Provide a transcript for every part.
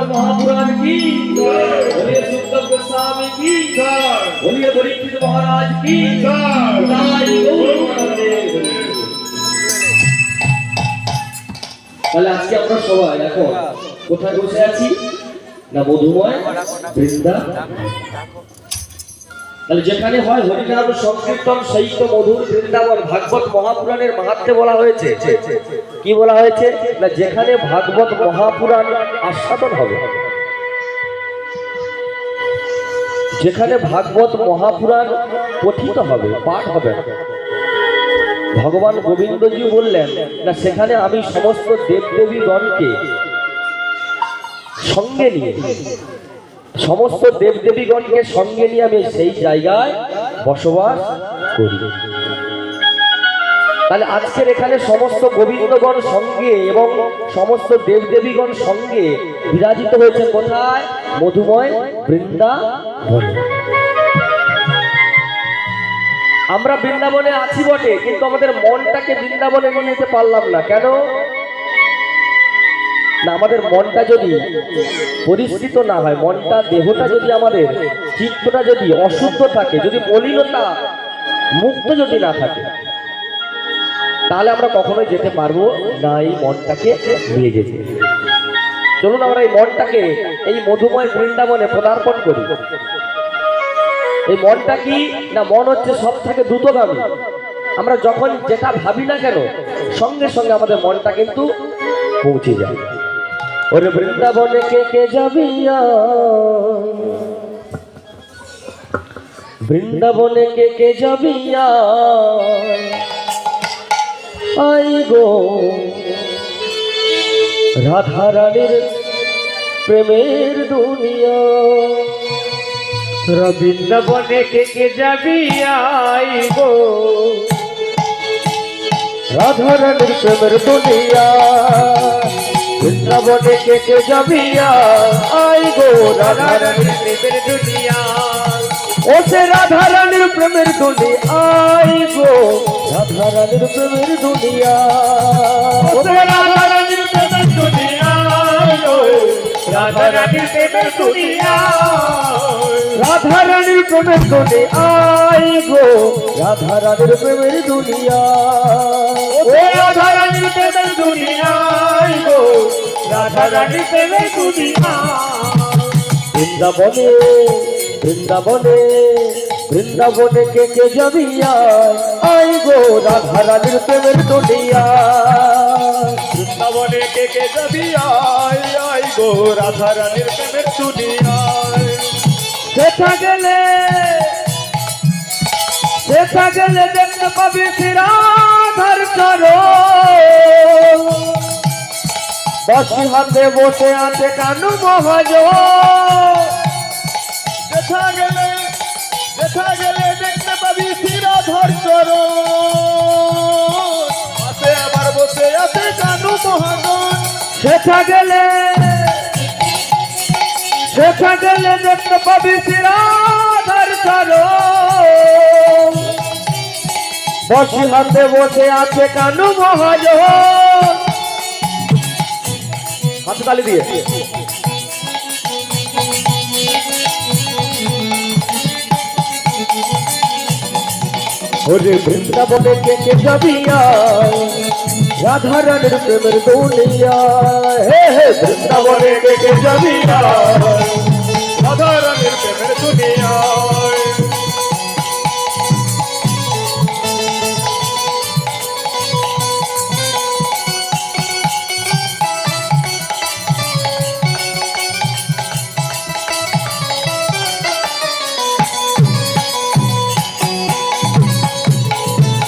महापुराण की बोलिए सुखदेव गोस्वामी की बोलिए परीक्षित महाराज की তাহলে আজকে আমরা সবাই এখন কোথায় বসে আছি না মধুময় বৃন্দা তাহলে যেখানে হয় হরিনাম সংকীর্তন সেই তো মধুর বৃন্দাবন ভাগবত মহাপুরাণের মাহাত্ম্যে বলা হয়েছে কি বলা হয়েছে না যেখানে ভাগবত মহাপুরাণ আস্বাদন হবে যেখানে ভাগবত মহাপুরাণ পঠিত হবে পাঠ হবে ভগবান গোবিন্দজি বললেন না সেখানে আমি সমস্ত দেবদেবীগণকে সঙ্গে নিয়ে সমস্ত দেবদেবীগণকে সঙ্গে নিয়ে আমি সেই জায়গায় বসবাস করি তাহলে আজকের এখানে সমস্ত গোবিন্দগণ সঙ্গে এবং সমস্ত দেবদেবীগণ সঙ্গে বিরাজিত হয়েছে কোথায় মধুময় বৃন্দাবনে আমরা বৃন্দাবনে আছি বটে কিন্তু আমাদের মনটাকে বৃন্দাবনে নিয়ে যেতে পারলাম না কেন না আমাদের মনটা যদি পরিস্থিত না হয় মনটা দেহটা যদি আমাদের চিত্তটা যদি অশুদ্ধ থাকে যদি মলিনতা মুক্ত যদি না থাকে তাহলে আমরা কখনোই যেতে পারবো না এই মনটাকে নিয়ে যেতে চলুন আমরা এই মনটাকে এই মধুময় বৃন্দাবনে পদার্পণ করি এই মনটা কি না মন হচ্ছে সব থেকে দ্রুতগামী আমরা যখন যেটা ভাবি না কেন সঙ্গে সঙ্গে আমাদের মনটা কিন্তু পৌঁছে যায় ওরে বৃন্দাবনে কে যাবিয়া বৃন্দাবনে কে যাবিয়া আই গো রাধা রানীর প্রেমের দুনিয়া বৃন্দাবনে কে যাবি আই গো রাধা রানীর প্রেমের দুনিয়া বৃন্দাবনে কে যাবি আই গো রাধা রানীর প্রেমের দুনিয়া ও সে রাধা রানীর প্রেমের দুনিয়া আই গো রাধা রানীর প্রেমের দুনিয়া ও সে রাধা রানীর প্রেমের দুনিয়া রাধা রানীর প্রেমের দুনিয়া রাধা রানীর প্রেমের দুনিয়া আই গো রাধা রানীর প্রেমের দুনিয়া ও রাধা রানীর প্রেমের দুনিয়া গো রাধা রানীর প্রেমের দুনিয়া বৃন্দাবনে বৃন্দাবনে বৃন্দাবনে কে যাবি আই গো রাধা রানীর প্রেমের দুনিয়া বৃন্দাবনে কে যাবি আই গো রাধা রানীর প্রেমের দুনিয়া দেখা গেলে দেখতে পাবি রাধার চরণ বাঁশি হাতে বসে আছে কানু মহাজন দেখা গেলে দেখতে পাবি রাধার চরণ হাতে আবার বসে আছে কানু মহাজন দেখা গেলে দেখতে পাবি রাধার চরণ বাঁশি হাতে বসে আছে কানু মহাজন হাতে তালি দিয়ে ওরে বৃন্দাবনে কে যাবি রাধা রানীর প্রেমের দুনিয়া হে বৃন্দাবনে কে যাবি রাধা রানীর প্রেমের দুনিয়া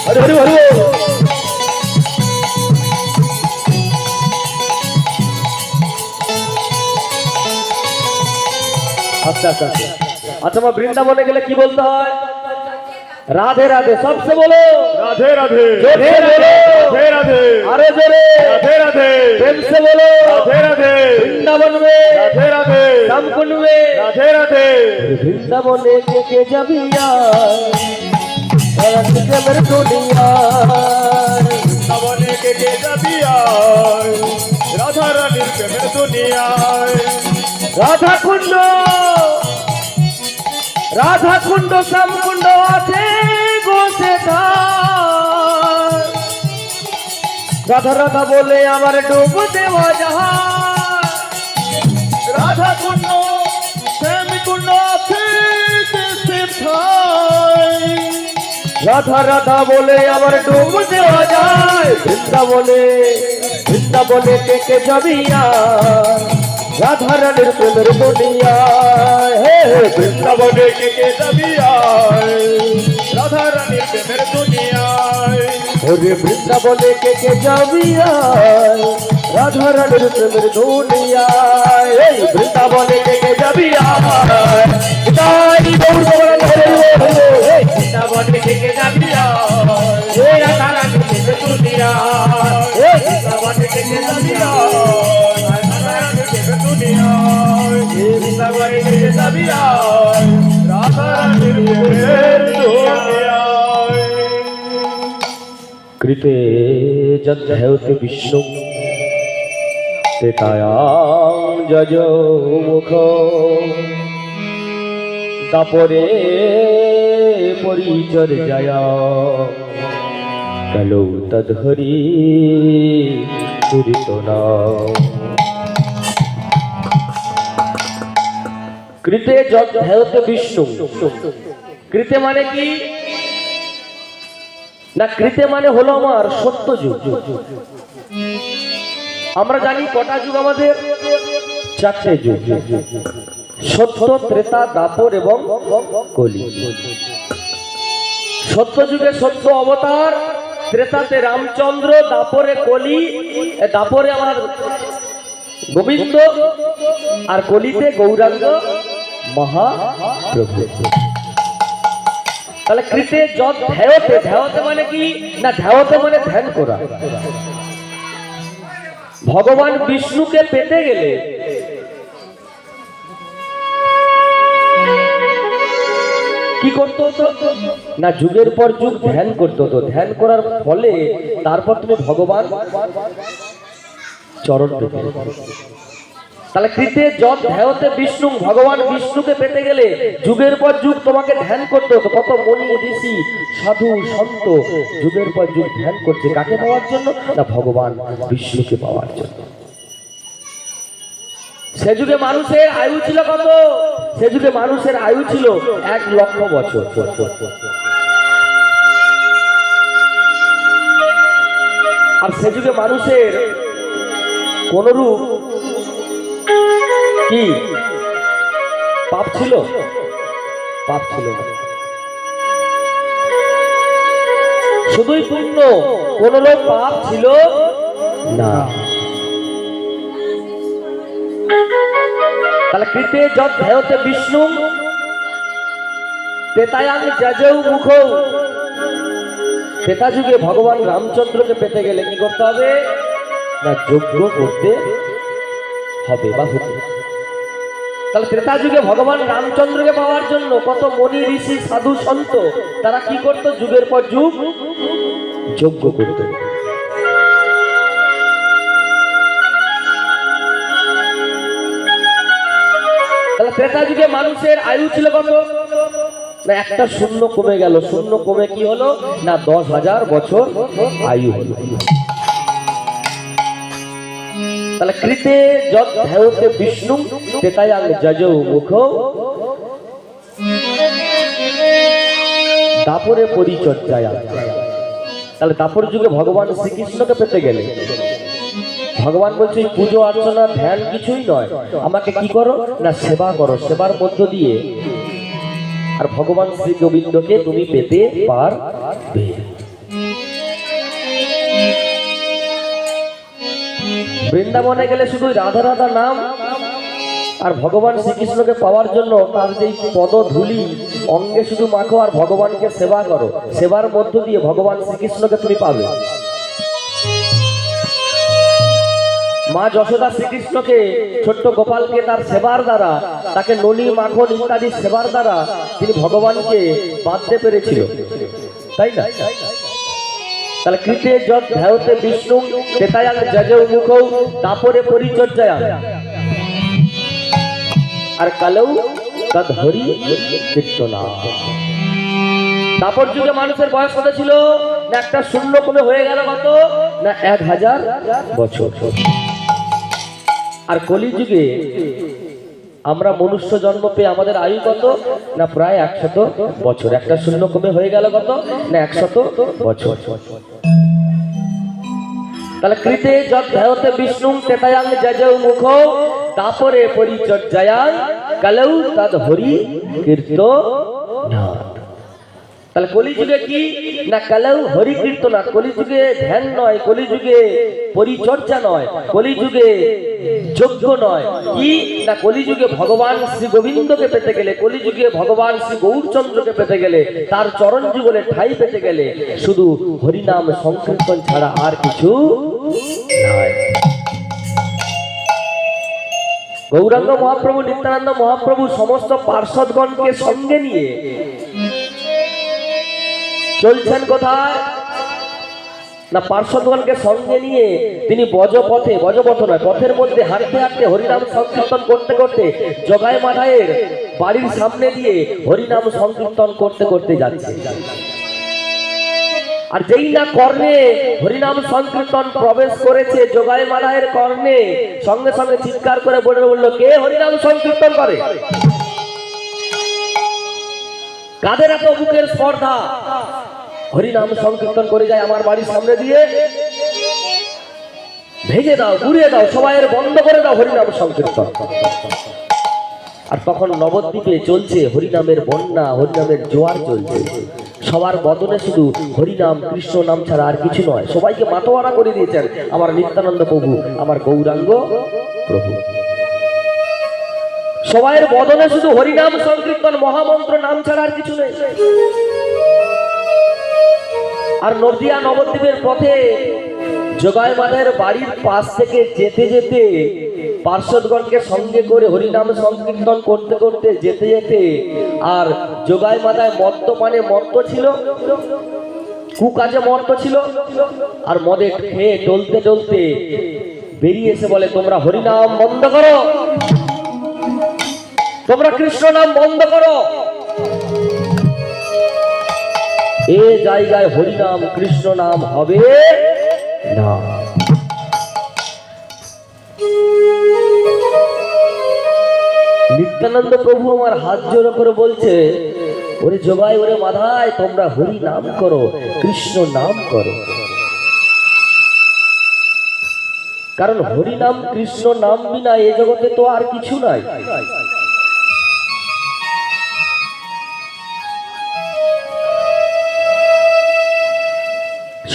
हरे हरे हरे আচ্ছা আচ্ছা আচ্ছা আচ্ছা মা বৃন্দাবনে গেলে কি বলতে হয়? রাধে রাধে सबसे बोलो রাধে রাধে जोरे बोलो রাধে রাধে अरे जोरे রাধে রাধে प्रेम से बोलो রাধে রাধে वृंदावन में রাধে রাধে रामकुंड में রাধে রাধে वृंदावने के जबिया रंग के मेरे दुनिया বৃন্দাবনে কে যাবি আয় রাধা রানীর প্রেমের দুনিয়ায় राधा कुंड श्याम कुंड আছে গোসে রাধা রাধা বলে আমার ডুব দেওয়া জাহাজ রাধা কুণ্ড শ্যাম কুণ্ড আছে দেশে ঠাই রাধা রাধা বলে আমার ডুব দেওয়া যায় বৃন্দাবনে কে যাবিয়া রাধা রানীর প্রেমের দুনিয়া হে হে বৃন্দাবনে কে যাবি আয় রাধা রানীর প্রেমের দুনিয়ায় ওরে বৃন্দাবনে কে যাবিয়া রাধা রানীর প্রেমের দুনিয়া এই বৃন্দাবনে কে যাবিয়া তাই গৌর গোবিন্দ হরে হরে বৃন্দাবনে কে যাবিয়া হে রাধা রানীর প্রেমের দুনিয়া এই বৃন্দাবনে কে যাবিয়া রাধা রানীর প্রেমের দুনিয়ায় বৃন্দাবনে কে যাবিয়া রাধা রানীর প্রেমের দুনিয়ায় কৃতে যদ্ধেয়তে বিষ্ণু তেতায়াং যজ মুখ তাপরে পরিচর্যায়া কলৌ তদ্হরি দুরিতনা কৃতে যদ্ধেয়তে বিষ্ণু কৃতে মানে কি না কৃতে মানে হলো আমার সত্য যুগ আমরা জানি কটা যুগ আমাদের চারটে যুগ সত্য ত্রেতা দাপর এবং কলি সত্য যুগে সত্য অবতার ত্রেতাতে রামচন্দ্র দাপরে কলি দাপরে আমার গোবিন্দ আর কলিতে গৌরাঙ্গ মহাপ্রভু তাহলে কৃতে যত ধ্যায়তে ধ্যায়তে মানে কি না ধ্যায়তে মানে ধ্যান করা ভগবান বিষ্ণুকে পেতে গেলে কি করতে হতো না যুগের পর যুগ ধ্যান করতে হতো ধ্যান করার ফলে তারপর তুমি ভগবান চরণ পেতে তাহলে কৃতে যত ধ্যায়তে বিষ্ণু ভগবান বিষ্ণুকে পেতে গেলে যুগের পর যুগ তোমাকে ধ্যান করতে হতো কত মুনি ঋষি সাধু সন্ত যুগের পর যুগ ধ্যান করছে কাকে পাওয়ার জন্য না ভগবান বিষ্ণুকে পাওয়ার জন্য সে যুগে মানুষের আয়ু ছিল কত সে যুগে মানুষের আয়ু ছিল 1,00,000 বছর আর সে যুগে মানুষের কোনরূপ কি পাপ ছিল পাপ ছিল না শুধুই পুণ্য কোন লোক পাপ ছিল না তাহলে কৃতে যত ধ্যায়তে বিষ্ণু তেতায়াং যজৌ মুখ ত্রেতা যুগে ভগবান রামচন্দ্রকে পেতে গেলে কি করতে হবে না যজ্ঞ করতে হবে বা হতে তাহলে ত্রেতা যুগে ভগবান রামচন্দ্রকে পাওয়ার জন্য কত মুনি ঋষি সাধু সন্ত তারা কি করত যুগের পর যুগ যজ্ঞ করত তাহলে ত্রেতা যুগে মানুষের আয়ু ছিল কত না একটা শূন্য কমে গেল শূন্য কমে কি হলো না 10,000 বছর আয়ু হলো তাহলে কৃতে যত ধ্যায়তে বিষ্ণু তেতায়াং যজৌ মুখ দাপরে পরিচর্যায়া তাহলে দাপর যুগে ভগবান শ্রীকৃষ্ণকে পেতে গেলে ভগবান বলছে পুজো অর্চনা ধ্যান কিছুই নয় আমাকে কি করো না সেবা করো সেবার মধ্য দিয়ে আর ভগবান শ্রী গোবিন্দকে তুমি পেতে পারবে বৃন্দাবনে গেলে শুধু রাধা রাধা নাম আর ভগবান শ্রীকৃষ্ণকে পাওয়ার জন্য তার যেই পদধূলি অঙ্গে শুধু মাখো আর ভগবানকে সেবা করো, সেবার মধ্য দিয়ে ভগবান শ্রীকৃষ্ণকে তুমি পাবে। মা যশোদা শ্রীকৃষ্ণকে, ছোট্ট গোপালকে তার সেবার দ্বারা, তাকে ননি মাখন ইত্যাদি সেবার দ্বারা তিনি ভগবানকে বাঁধতে পেরেছিল, তাই না? তাহলে কৃতে যৎ ধ্যায়তে বিষ্ণু তেতায়াং যজৌ মুখৌ তাপরে পরিচর্যায়া আর কালেও তদ হরি কীর্তনা। তারপর যুগে মানুষের বয়স কত ছিল? না একটা শূন্য কমে হয়ে গেল কত? না 1000 বছর। আর কলিযুগে আমরা মনুষ্য জন্ম পেয়ে আমাদের আয়ু কত? না প্রায় 100 বছর। একটা শূন্য কমে হয়ে গেল কত? না 100 বছর। তাহলে কৃতে যৎ ধ্যায়তে বিষ্ণু তেতায়াং যজৌ মুখৌ তাপরে পরিচর্যায়াং কালেও তদ হরি কীর্তনা। তাহলে কলিযুগে কি? না কালেও হরি কীর্তনা। কলিযুগে ধ্যান নয়, কলিযুগে পরিচর্যা নয়, কলিযুগে যজ্ঞ নয়, কি না কলিযুগে ভগবান শ্রী গোবিন্দকে পেতে গেলে, কলিযুগে ভগবান শ্রী গৌরচন্দ্রকে পেতে গেলে, তার চরণ যুগলে ঠাই পেতে গেলে শুধু হরিনাম সংকীর্তন ছাড়া আর কিছু নয়। গৌরাঙ্গ মহাপ্রভু, নিত্যানন্দ মহাপ্রভু সমস্ত পার্ষদগণকে সঙ্গে নিয়ে চলছেন কোথায়? না পার্শ্বদগণকে সঙ্গে নিয়ে তিনি বজপথে, বজপথ নয় পথের মধ্যে হাঁটতে হাঁটতে হরিনাম সংকীর্তন করতে করতে জগাই মাধায়ের বাড়ির সামনে দিয়ে হরিনাম সংকীর্তন করতে করতে যাচ্ছে। আর যেই না কর্ণে হরিনাম সংকীর্তন প্রবেশ করেছে জগাই মাধায়ের কর্ণে, সঙ্গে সঙ্গে চিৎকার করে বলল, কে হরিনাম সংকীর্তন করে? কাদের এত বুকের স্পর্ধা? হরিনাম সংকীর্তন করে যায় আমার বাড়ির সামনে দিয়ে, ভেঙে দাও, গুড়িয়ে দাও, সবাইয়ের বন্ধ করে দাও হরিনাম সংকীর্তন। আর তখন নবদ্বীপে চলছে হরিনামের বন্যা, হরিনামের জোয়ার চলছে। সবার বদনে শুধু হরিনাম কৃষ্ণ নাম ছাড়া আর কিছু নয়। সবাইকে মাতোয়ারা করে দিয়েছেন আমার নিত্যানন্দ প্রভু, আমার গৌরাঙ্গ প্রভু। সবাইয়ের বদনে শুধু হরিনাম সংকীর্তন, মহামন্ত্র নাম ছাড়া আর কিছু নেই। আর নদিয়া নবদ্বীপের পথে জগাই মাধায়ের বাড়ির পাশ থেকে যেতে যেতে পার্ষদগণকে সঙ্গে করে হরিনাম সংকীর্তন করতে করতে যেতে যেতে, আর জগাই মাধায় মদ্যপানে মত্ত ছিল, কুকাজে মত্ত ছিল, আর মদে খেয়ে ডলতে ডলতে বেরিয়ে এসে বলে, তোমরা হরিনাম বন্ধ করো, তোমরা কৃষ্ণ নাম বন্ধ করো। এ জায়গায় হরিনাম কৃষ্ণ নাম হবে না। নিত্যানন্দ প্রভু আমার হাত জোড়ো করে বলছে, ওরে জগাই, ওরে মাধায়, তোমরা হরি নাম করো, কৃষ্ণ নাম করো। কারণ হরি নাম কৃষ্ণ নাম বিনা এ জগতে তো আর কিছু নাই।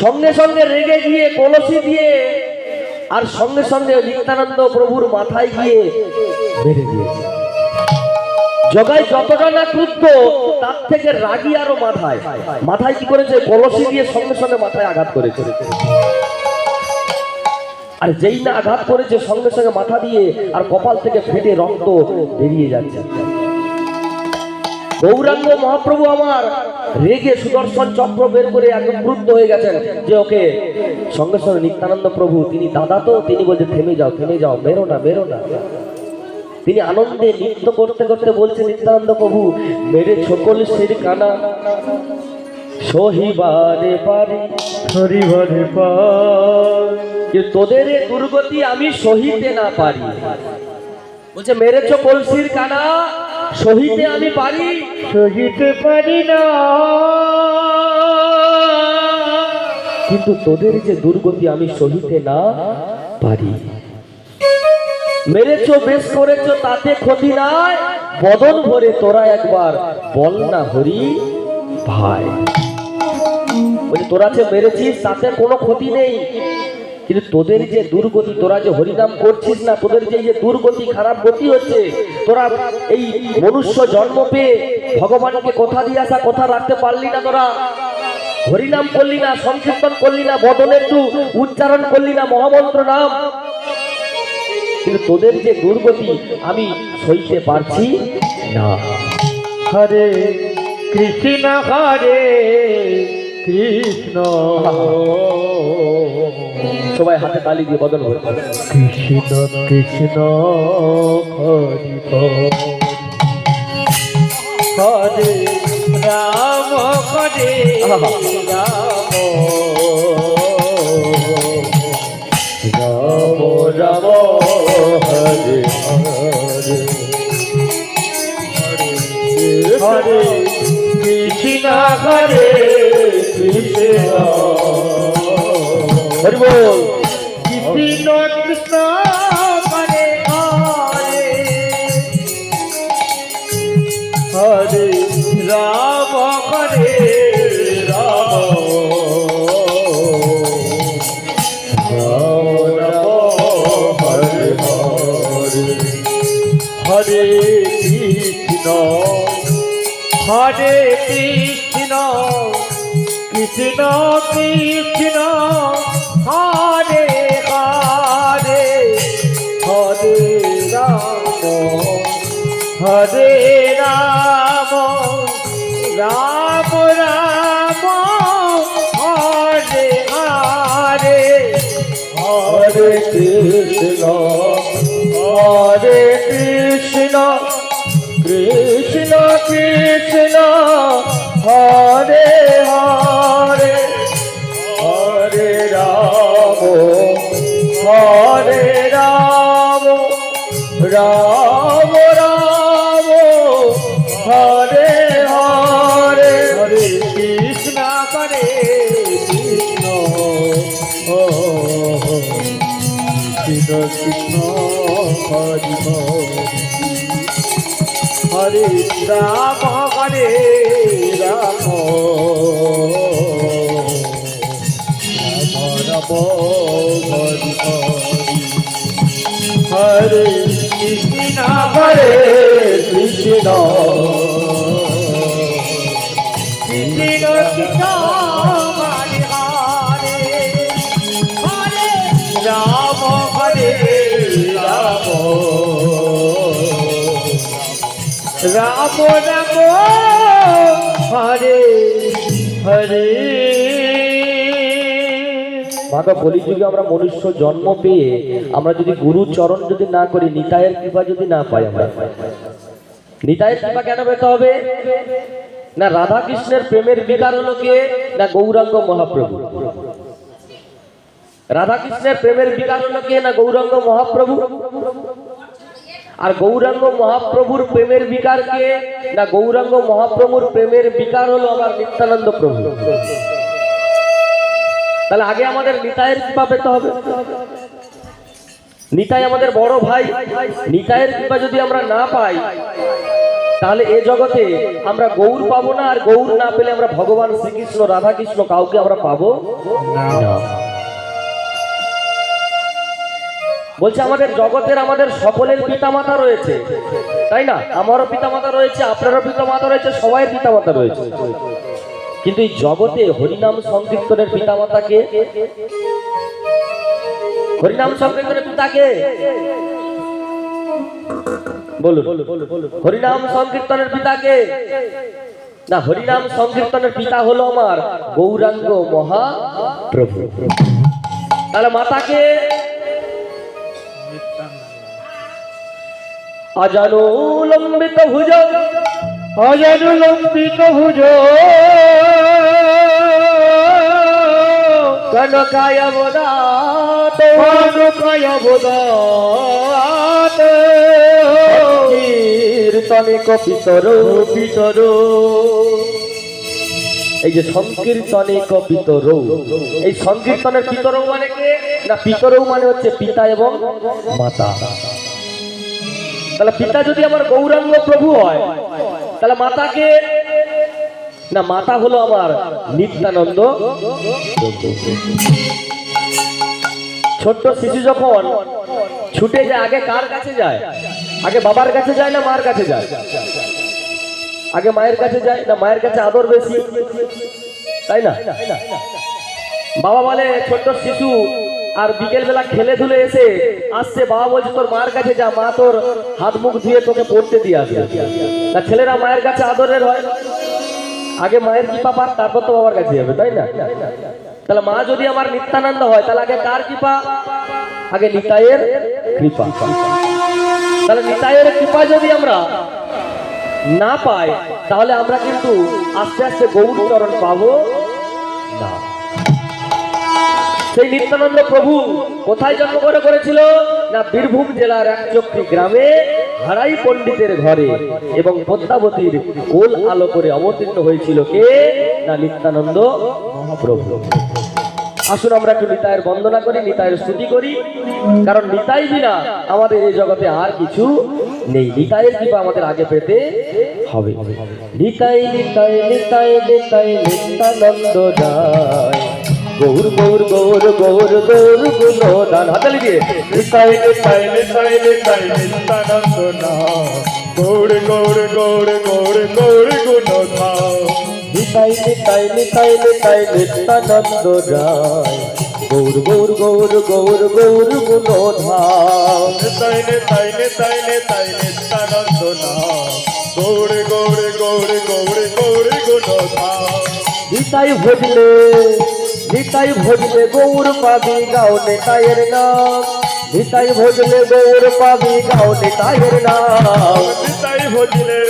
সঙ্গে সঙ্গে রেগে গিয়ে কলসি দিয়ে আর সঙ্গে সঙ্গে নিত্যানন্দ প্রভুর মাথায় গিয়ে মেরে দিয়েছে। জগাই যতটা না ক্রুদ্ধ, তার থেকে রাগি আরো মাথায় মাথায় কি করেছে? কলসি দিয়ে সঙ্গে সঙ্গে মাথায় আঘাত করেছে। আর যেই না আঘাত করেছে সঙ্গে সঙ্গে মাথা দিয়ে আর কপাল থেকে ফেটে রক্ত বেরিয়ে যাচ্ছে। গৌরাঙ্গ মহাপ্রভু আমার রেগে সুদর্শন চক্র বের করে একদম ক্রুদ্ধ হয়ে গেছেন যে ওকে সঙ্গে সঙ্গে নিত্যানন্দ প্রভু, তিনি দাদা তো, তিনি বলছে থেমে যাও, থেমে যাও, মেরো না, মেরো না। তিনি আনন্দে নৃত্য করতে করতে বলছে, নিত্যানন্দ প্রভু, মেরে সকল শির কানা সহিবারে পারি, হরিবারে পারি, তোদের দুর্গতি আমি সহিতে না পারি। বলছে মেরেছ কলসির কানা, সহিতে আমি পারি, সহিতে পারি না, কিন্তু তোদের যে দুর্গতি আমি সহিতে না পারি। মেরেছ, বেশ করেছ, তাতে ক্ষতি নাই, বদন ভরে তোরা একবার বল না হরি ভাই। বলছে তোরা যে মেরেছিস তাতে কোনো ক্ষতি নেই, কিন্তু তোদের যে দুর্গতি, তোরা যে হরিনাম করছিস না, তোদের যে এই যে দুর্গতি, খারাপ গতি হচ্ছে, তোরা এই মনুষ্য জন্ম পেয়ে ভগবানকে কথা দিয়ে আসা কথা রাখতে পারলি না, তোরা হরিনাম করলি না, সংকীর্তন করলি না, বদনে একটু উচ্চারণ করলি না মহামন্ত্র নাম, কিন্তু তোদের যে দুর্গতি আমি সইতে পারছি না। হরে কৃষ্ণ হরে কৃষ্ণ, সবাই হাতে তালি দিয়ে বদন হয়ে কৃষ্ণ কৃষ্ণ হরি হরে রাম হরে রাম, রাম রাম হরে হরে, হরে কৃষ্ণ হরে কৃষ্ণ, হরি বল। কৃষ্ণ কৃষ্ণ হরে হরে, হরে রাম হরে রাম, রাম রাম হরে হরে, হরে কৃষ্ণ হরে কৃষ্ণ, কৃষ্ণ কৃষ্ণ হরে হরে, হরে রাম হরে রাম, রাম রাম হরে হরে, হরে কৃষ্ণ হরে কৃষ্ণ, কৃষ্ণ কৃষ্ণ হরে হরে, হরে রাম হরে রাম, রাম রাম হরে হরে, হরে কৃষ্ণ হরে কৃষ্ণ, কৃষ্ণ কৃষ্ণ হরি হরি, হরে রাম হরে রাম, রাম রাম হরি হরি, হরে কৃষ্ণ হরে কৃষ্ণ, কৃষ্ণ কৃষ্ণ হরে হরে, হরে রাম হরে রাম, রাম রাম হরে হরে। মাতা কলিযুগে আমরা মনুষ্য জন্ম পেয়ে আমরা যদি গুরু চরণ যদি না করি, নিতাইয়ের কৃপা যদি না পাই, আমরা নিতাইয়ের কৃপা কেন পেতে হবে? না রাধা কৃষ্ণের প্রেমের বিকার হলো কে? না গৌরাঙ্গ মহাপ্রভু। রাধা কৃষ্ণের প্রেমের বিকার হলো কে? না গৌরাঙ্গ মহাপ্রভু। আর গৌরাঙ্গ মহাপ্রভুর প্রেমের বিকার কে? না গৌরাঙ্গ মহাপ্রভুর প্রেমের বিকার হলো আমার নিত্যানন্দ প্রভু। তাহলে আগে আমাদের নিতাইয়ের কৃপা পেতে হবে। নিতাই আমাদের বড় ভাই, নিতাইয়ের কৃপা যদি আমরা না পাই তাহলে এ জগতে আমরা গৌর পাবো না, আর গৌর না পেলে আমরা ভগবান শ্রীকৃষ্ণ রাধা কৃষ্ণ কাউকে আমরা পাবো না। বলছে আমাদের জগতের আমাদের সকলের পিতামাতা রয়েছে, তাই না? আমারও পিতামাতা রয়েছে, আপনারও পিতামাতা রয়েছে, সবাই পিতামাতা রয়েছে, কিন্তু এই জগতে হরিনাম সংকীর্তনের পিতামাতাকে, হরিনাম সংকীর্তনের পিতাকে বলুন, হরিনাম সংকীর্তনের পিতাকে? না, হরিনাম সংকীর্তনের পিতা হলো আমার গৌরাঙ্গ মহাপ্রভু। তাহলে মাতাকে অজানুলম্বিত ভুজ, অজানুলম্বিত ভুজ, কনকায় বোদাত, কনকায় বোদাত, কীর্তনে কপিতর পিতর। এই যে সংকীর্তনে কপিতর, এই সংকীর্তনের পিতর মানে কে? না পিতর মানে হচ্ছে পিতা এবং মাতা। তাহলে পিতা যদি আমার গৌরাঙ্গ প্রভু হয়, তাহলে মাতাকে? না, মাতা হলো আমার নিত্যানন্দ। ছোট্ট শিশু যখন ছুটে যায় আগে কার কাছে যায়? আগে বাবার কাছে যায় না মার কাছে যায়? আগে মায়ের কাছে যায় না? মায়ের কাছে আদর বেশি, তাই না? বাবা বলে ছোট্ট শিশু আর বিকেল বেলা খেলে ধুলে এসে আসছে, বাবা বলছে তোর মার কাছে যা, মা তোর হাত মুখ ধুয়ে তোকে পড়তে দিয়ে আসবে। তা ছেলেরা মায়ের কাছে আদরের হয়, আগে মায়ের কৃপা পাক তারপর তো বাবার কাছে যাবে, তাই না? তাহলে মা যদি আমার নিত্যানন্দ হয় তাহলে আগে কার কৃপা? আগে নিতাইয়ের কৃপা। তাহলে নিতাইয়ের কৃপা যদি আমরা না পাই তাহলে আমরা কিন্তু আস্তে আস্তে গৌর চরণ পাবো না। সেই নিত্যানন্দ প্রভু কোথায় জন্মগ্রহণ করেছিল? না বীরভূম জেলার একচক্রী গ্রামে হারাই পণ্ডিতের ঘরে, এবং পদ্মাবতীর কোল আলো করে অবতীর্ণ হয়েছিল কে? না নিত্যানন্দ মহাপ্রভু। আসুন আমরা একটু নিতাইয়ের বন্দনা করি, নিতাইয়ের স্তুতি করি, কারণ নিতাই বিনা আমাদের এই জগতে আর কিছু নেই। নিতাইয়ের কৃপা আমাদের আগে পেতে হবে। নিতাই নিতাই নিতাই নিতাই নিত্যানন্দ দায়, গৌর গৌর গৌর গৌর গৌর গুণদান। হাতালি দিয়ে নিতাই নিতাই নিতাই নিতাই নিত্যানন্দ নাম, গৌর গৌর গৌর গৌর গৌর গুণধাম। নিতাই নিতাই নিতাই নিতাই নিত্যানন্দ দায়, গৌর গৌর গৌর গৌর গৌর গুণধাম। নিতাই নিতাই নিতাই নিতাই নিত্যানন্দ নাম, গৌর গৌর গৌর গৌর গৌর গুণধাম। নিতাই ভজলে নিতাই ভজলে গৌর পাবি, গাও নিতাইয়ের নাম। নিতাই ভজলে গৌর পাবি, গাও নিতাইয়ের নাম। নিতাই ভজলে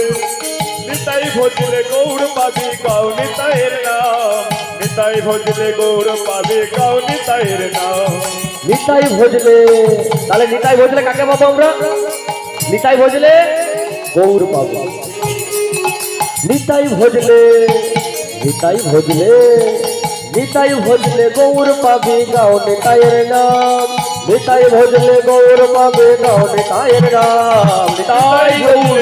নিতাই ভজলে গৌর পাবি, গাও নিতাইয়ের নাম। নিতাই ভজলে গৌর পাবি, গাও নিতাইয়ের নাম। নিতাই ভজলে, তাহলে নিতাই ভজলে কাকে পাবো আমরা? নিতাই ভজলে গৌর পাবো। নিতাই ভজলে নিতাই ভজলে নিতাই ভজলে গৌর পাবি, গাও নিতাইয়ের নাম। নিতাই ভজলে গৌর পাবি, গাও নিতাইয়ের নাম। নিতাই গৌর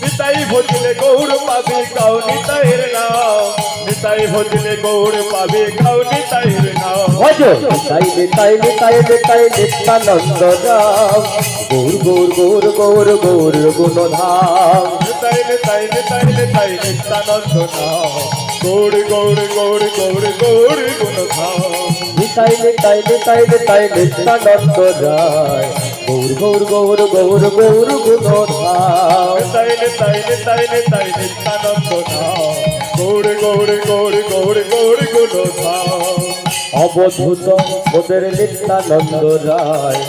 নিতাই ভজলে গৌর পাবি, গাও নিতাইয়ের নাম। নিতাই ভজলে গৌর পাবি, গাও নিতাইয়ের নাম। ভজ নিতাই নিতাই নিতাই নিতাই নিত্যানন্দ নাম, গৌর গৌর গৌর গৌর গৌর গুণধাম। নিতাই নিতাই নিতাই নিতাই নিত্যানন্দ নাম, গৌর গৌর গৌর গৌর গৌর গুণধাম। নিতাই নিতাই নিতাই নিতাই নিত্যানন্দ রায়, গৌর গৌর গৌর গৌর গৌর গুণধাম। নিতাই নিতাই নিতাই নিতাই নিত্যানন্দ নাম, গৌর গৌর গৌর গৌর গৌর গুণধাম। অবধূত মোদের নিত্যানন্দ রায়,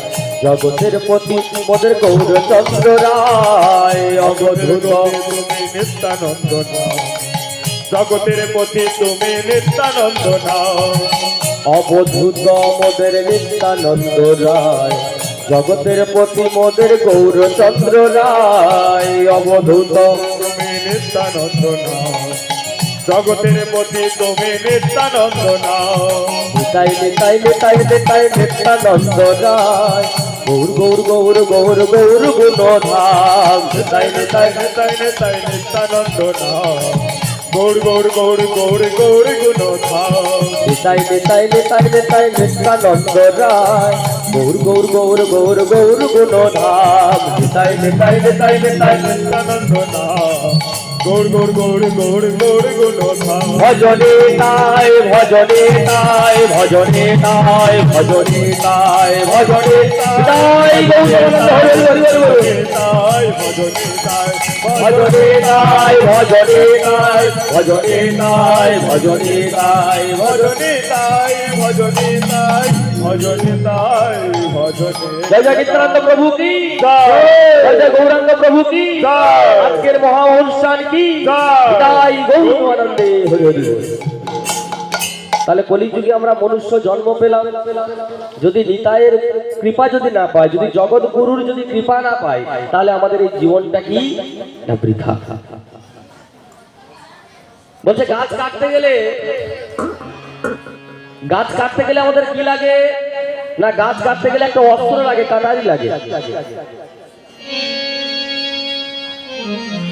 জগতের পতি মোদের গৌরচন্দ্র রায়। অবধূত তুমি নিত্যানন্দ নাম, জগতের পথে তুমি নিত্যানন্দ নাম। অবধূত মোদের নিত্যানন্দ রায়, জগতের পতি মোদের গৌরচন্দ্র রায়। অবধূত তুমি নিত্যানন্দ নাম, জগতের পথে তুমি নিত্যানন্দ নাম। নিতাই নিতাই নিতাই নিতাই নিত্যানন্দ রায়, গৌর গৌর গৌর গৌর গৌর গুণধাম। নিতাই নিতাই নিতাই নিতাই নিত্যানন্দ নাম, গৌর গৌর গৌর গৌর গৌর গুণধাম। নিতাই নিতাই নিতাই নিতাই নিত্যানন্দ রায়, গৌর গৌর গৌর গৌর গৌর গুণধাম। নিতাই নিতাই নিতাই নিতাই নিত্যানন্দ নাম, গৌর গৌর গৌর গৌর গৌর গুণধাম। ভজনে তাই ভজনে তাই ভজনে তাই ভজনে তাই ভজনে তাই গৌরাঙ্গ হরে হরে হরে হরে। তাই ভজনে তাই ভজনে তাই ভজনে তাই ভজনে তাই ভজনে তাই ভজনে। ভজনে তাই ভজনে তাই ভজনে তাই ভজনে। জয় জয় নিত্যানন্দ প্রভু কি জয়, জয় গৌরাঙ্গ প্রভু কি জয়। আজকের মহা অনুষ্ঠান কি জয়। তাই গৌর আনন্দে হরি হরি বল। তাহলে কলিযুগে আমরা মনুষ্য জন্ম পেলাম, যদি নিতাইয়ের কৃপা যদি না পাই, যদি জগৎ গুরুর যদি কৃপা না পাই, তাহলে আমাদের এই জীবনটা কি না বৃথা। বলছে গাছ কাটতে গেলে আমাদের কি লাগে না, গাছ কাটতে গেলে একটা অস্ত্র লাগে, কাটারি লাগে।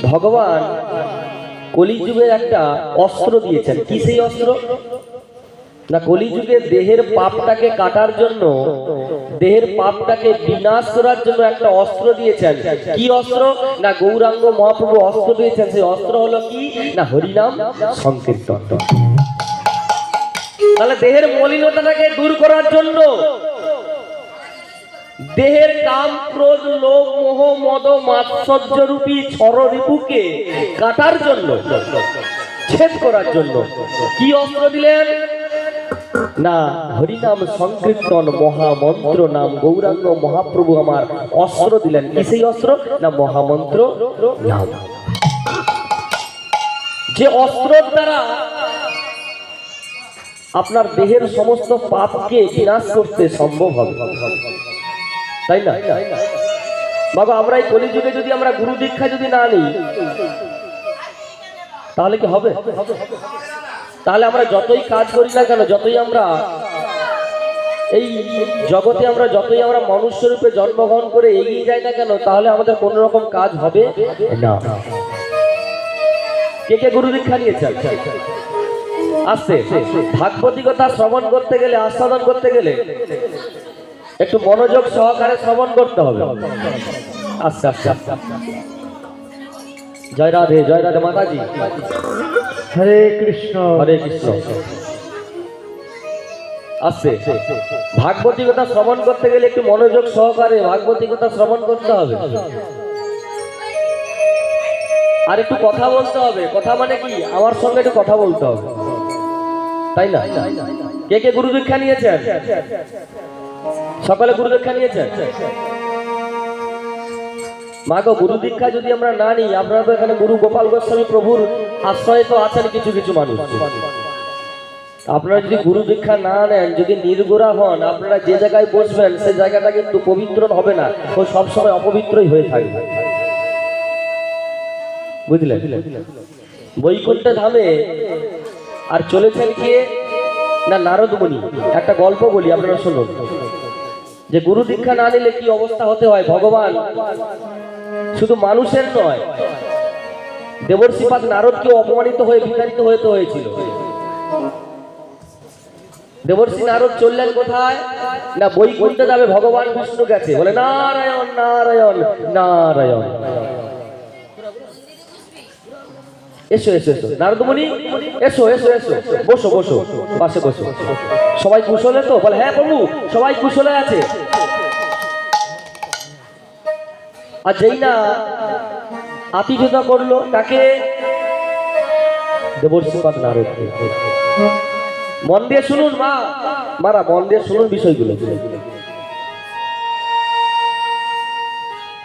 ভগবান কলিযুগে একটা অস্ত্র দিয়েছেন। কি সেই অস্ত্র? না কলিযুগে দেহের পাপটাকে কাটার জন্য, দেহের পাপটাকে বিনাশ করার জন্য একটা অস্ত্র দিয়েছেন। কি অস্ত্র? না গৌরাঙ্গ মহাপ্রভু অস্ত্র দিয়েছেন। সেই অস্ত্র হলো কি? না হরিনাম সংকীর্তন। তাহলে দেহের মলিনতাটাকে দূর করার জন্য, দেহের কাম ক্রোধ লোভ মোহ মদ মাৎসর্য রূপী রিপুকে কাটার জন্য, ছেদ করার জন্য কি অস্ত্র দিলেন? না হরিনাম সংকীর্তন মহামন্ত্র নাম গৌরাঙ্গ মহাপ্রভু আমার অস্ত্র দিলেন। কি সেই অস্ত্র? না মহামন্ত্র নাম। যে অস্ত্রের দ্বারা আপনার দেহের সমস্ত পাপকে বিনাশ করতে সম্ভব হবে, তাই না? বাবা আমরা এই কলিযুগে যদি আমরা গুরু দীক্ষা যদি না নিই তাহলে কি হবে? তাহলে আমরা যতই কাজ করি না কেন, যতই আমরা এই জগতে আমরা যতই আমরা মনুষ্য রূপে জন্মগ্রহণ করে এগিয়ে যাই না কেন, তাহলে আমাদের কোন রকম কাজ হবে না। কে কে গুরু দীক্ষা নিয়েছেন? আসছে ভাগবতী কথা শ্রবণ করতে গেলে, আস্বাদন করতে গেলে একটু মনোযোগ সহকারে শ্রবণ করতে হবে। আচ্ছা আচ্ছা, জয় রাধে মাতাজি। হরে কৃষ্ণ হরে কৃষ্ণ। আসছে ভাগবতী কথা শ্রবণ করতে গেলে একটু মনোযোগ সহকারে ভাগবতী কথা শ্রবণ করতে হবে। আর একটু কথা বলতে হবে। কথা মানে কি? আমার সঙ্গে একটু কথা বলতে হবে, তাই না? কে কে গুরু দীক্ষা নিয়েছেন? সকালে গুরু দীক্ষা নিয়েছেন? মা গো, গুরু দীক্ষা যদি আমরা না নিই, আপনারা তো এখানে গুরু গোপাল গোস্বামী প্রভুর আশ্রয়ে তো আছেন কিছু কিছু মানুষ। আপনারা যদি গুরু দীক্ষা না নেন, যদি নির্গোড়া হন, আপনারা যে জায়গায় বসবেন সে জায়গাটা কিন্তু পবিত্র হবে না, ও সবসময় অপবিত্রই হয়ে থাকবে। বুঝলেন? বৈকুণ্ঠ ধামে আর চলেছেন কে? না নারদ মুনি। একটা গল্প বলি, আপনারা শুনুন, যে গুরু দীক্ষা না নিলে কি অবস্থা হতে হয়। ভগবান শুধু মানুষের নয়, দেবর্ষিপাদ নারদকেও অপমানিত হয়ে বিতাড়িত হতে হয়েছিল। দেবর্ষি নারদ চললেন কোথায়? না বৈকুণ্ঠে যাবে। ভগবান বিষ্ণু গেছে, বলে নারায়ণ নারায়ণ নারায়ণ। এসো এসো এসো নারদ মুনি, এসো এসো এসো, বসো বসো, পাশে বসো। সবাই কুশলে তো? বলে হ্যাঁ প্রভু, সবাই কুশলে আছে। আর যেই না আতিথ্যতা করলো তাকে, দেবর্ষিপাদ নারদ। মন দিয়ে শুনুন মারা, মন দিয়ে শুনুন বিষয়গুলো।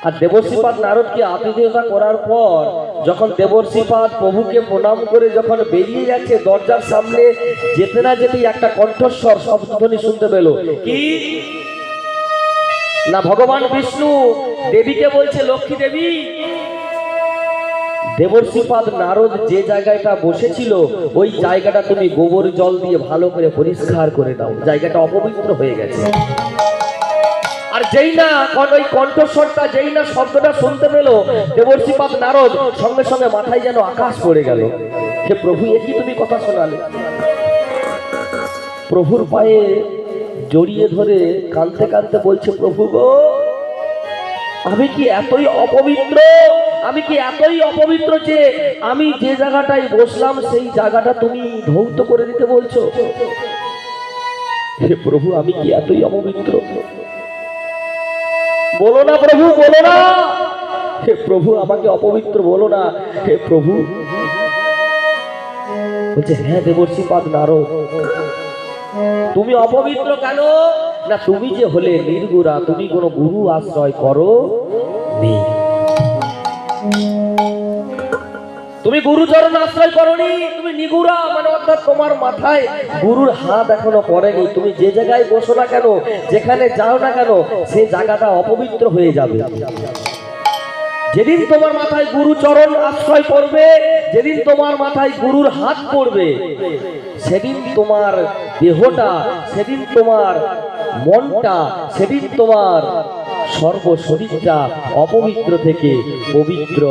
আর দেবর্ষিপাদ নারদকে আতিথ্যতা করার পর যখন দেবর্ষিপাদ প্রভুকে প্রণাম করে যখন বেরিয়ে যাচ্ছে, দরজার সামনে যেতে না যেতেই একটা কণ্ঠস্বর শব্দধ্বনি শুনতে পেল। কি না ভগবান বিষ্ণু দেবীকে বলছে, লক্ষ্মী দেবী, দেবর্ষিপাদ নারদ যে জায়গাটা বসেছিল ওই জায়গাটা তুমি গোবর জল দিয়ে ভালো করে পরিষ্কার করে দাও, জায়গাটা অপবিত্র হয়ে গেছে। আর যেই না ওই কণ্ঠস্বরটা, যেই না শব্দটা শুনতে পেল, দেবর্ষিপাদ নারদ সঙ্গে সঙ্গে মাথায় যেন আকাশ পড়ে গেল। হে প্রভু, একই তুমি কথা শোনালে। প্রভুর পায়ে জড়িয়ে ধরে কাঁদতে কাঁদতে বলছে, প্রভু গো, আমি কি এতই অপবিত্র, আমি কি এতই অপবিত্র যে আমি যে জায়গাটায় বসলাম সেই জায়গাটা তুমি ধৌত করে দিতে বলছো? হে প্রভু, আমি কি এতই অপবিত্র? বলো না প্রভু, বলো না। হে প্রভু, আমাকে অপবিত্র বলো না। হে প্রভু। বলছে, হ্যাঁ দেবর্ষিপাদ নারদ, তুমি অপবিত্র কেন? না তুমি যে হলে নির্গুণা, তুমি কোনো গুরু আশ্রয় করো নি, তুমি গুরুচরণ আশ্রয় করনি, তুমি নিগুড়া, মানে অর্থাৎ তোমার মাথায় গুরুর হাত এখনো পড়েনি। তুমি যে জায়গায় বসো না কেন, যেখানে যাও না কেন, সেই জায়গাটা অপবিত্র হয়ে যাবে। যেদিন তোমার মাথায় গুরুচরণ আশ্রয় পড়বে, যেদিন তোমার মাথায় গুরুর হাত পড়বে, সেদিন তোমার দেহটা, সেদিন তোমার মনটা, সেদিন তোমার সর্বশরীরটা অপবিত্র থেকে পবিত্র